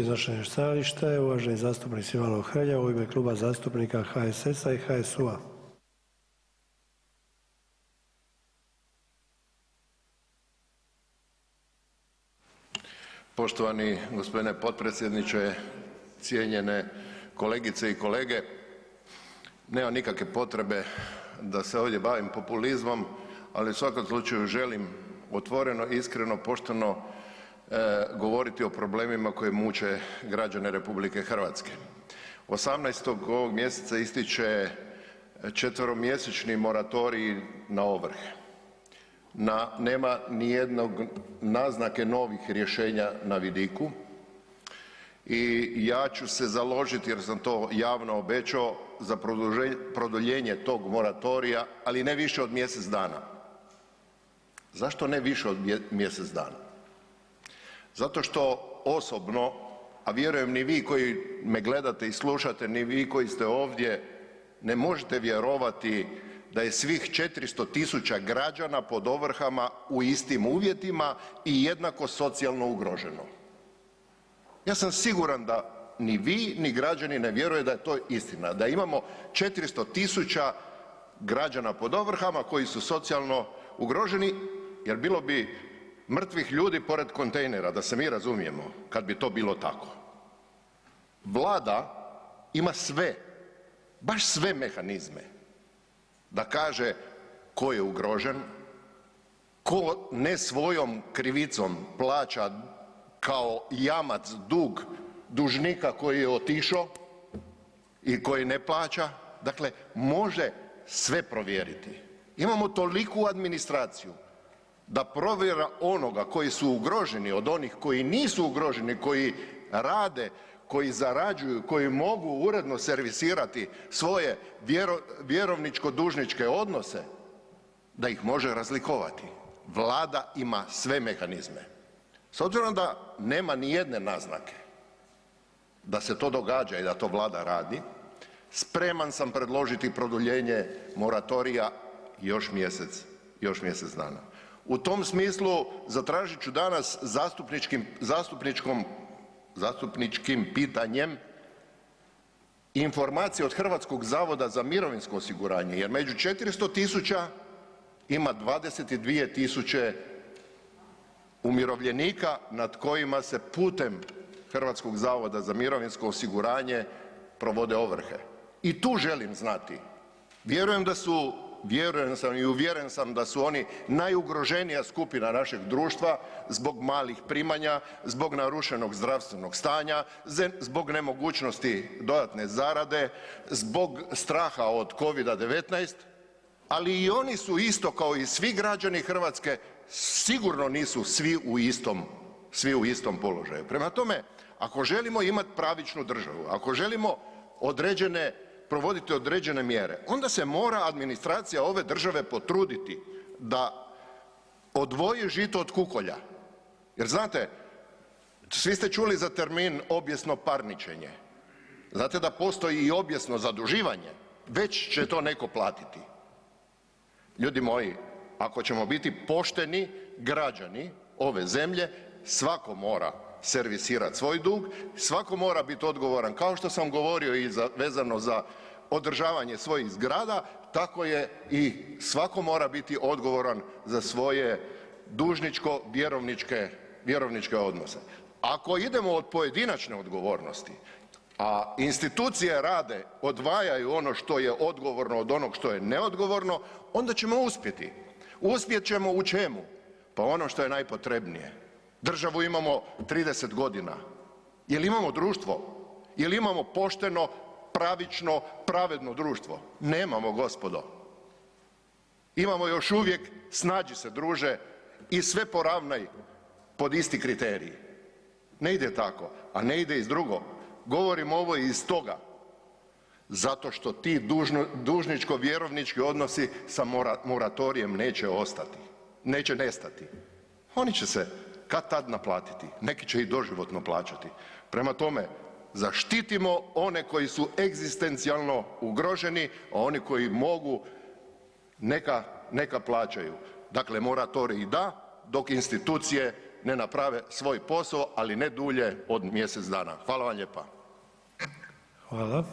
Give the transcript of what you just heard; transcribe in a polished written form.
Iznošenje stajališta je uvaženi zastupnik Silvano Hrelja u ime Kluba zastupnika HSS-a i HSU-a. Poštovani gospodine potpredsjedniče, cijenjene kolegice i kolege, nema nikakve potrebe da se ovdje bavim populizmom, ali u svakom slučaju želim otvoreno, iskreno, pošteno govoriti o problemima koji muče građane RH. 18. ovog mjeseca ističe 4-mjesečni moratorij na ovrhe. Nema nijednog naznake novih rješenja na vidiku i ja ću se založiti jer sam to javno obećao za produljenje tog moratorija, ali ne više od mjesec dana. Zašto ne više od mjesec dana? Zato što osobno, a vjerujem ni vi koji me gledate i slušate, ni vi koji ste ovdje, ne možete vjerovati da je svih 400.000 građana pod ovrhama u istim uvjetima i jednako socijalno ugroženo. Ja sam siguran da ni vi ni građani ne vjeruju da je to istina, da imamo 400.000 građana pod ovrhama koji su socijalno ugroženi, jer bilo bi mrtvih ljudi pored kontejnera, da se mi razumijemo, kad bi to bilo tako. Vlada ima sve, baš sve mehanizme da kaže ko je ugrožen, ko ne svojom krivicom plaća kao jamac dug dužnika koji je otišao i koji ne plaća, dakle može sve provjeriti. Imamo toliku administraciju da provjera onoga koji su ugroženi od onih koji nisu ugroženi, koji rade, koji zarađuju, koji mogu uredno servisirati svoje vjerovničko-dužničke odnose, da ih može razlikovati. Vlada ima sve mehanizme. S obzirom da nema nijedne naznake da se to događa i da to Vlada radi, spreman sam predložiti produljenje moratorija još mjesec dana. U tom smislu zatražit ću danas zastupničkim pitanjem informacije od HZMO-a jer među 400.000 ima 22.000 umirovljenika nad kojima se putem HZMO-a provode ovrhe. I tu želim znati, vjerujem sam i uvjeren sam da su oni najugroženija skupina našeg društva zbog malih primanja, zbog narušenog zdravstvenog stanja, zbog nemogućnosti dodatne zarade, zbog straha od Covida-19, ali i oni su isto kao i svi građani Hrvatske sigurno nisu svi u istom položaju. Prema tome, ako želimo imati pravičnu državu, ako želimo provoditi određene mjere, onda se mora administracija ove države potruditi da odvoji žito od kukolja. Jer znate, svi ste čuli za termin obijesno parničenje. Znate da postoji i obijesno zaduživanje, već će to netko platiti. Ljudi moji, ako ćemo biti pošteni građani ove zemlje, svako mora servisirati svoj dug, svako mora biti odgovoran, kao što sam govorio i vezano za održavanje svojih zgrada, tako je i svako mora biti odgovoran za svoje dužničko-vjerovničke odnose. Ako idemo od pojedinačne odgovornosti, a institucije rade, odvajaju ono što je odgovorno od onog što je neodgovorno, onda ćemo uspjeti. Uspjet ćemo u čemu? Pa ono što je najpotrebnije. Državu imamo 30 godina. Jel imamo društvo? Jel imamo pošteno, pravično, pravedno društvo? Nemamo, gospodo. Imamo još uvijek snađi se druže i sve poravnaj pod isti kriterij. Ne ide tako, a ne ide iz drugo. Govorim ovo iz toga zato što ti dužničko-vjerovnički odnosi sa moratorijem neće ostati, neće nestati. Oni će se kad-tad naplatiti, neki će i doživotno plaćati. Prema tome, zaštitimo one koji su egzistencijalno ugroženi, a oni koji mogu neka plaćaju. Dakle, moratorij da, dok institucije ne naprave svoj posao, ali ne dulje od mjesec dana. Hvala vam lijepa. Hvala.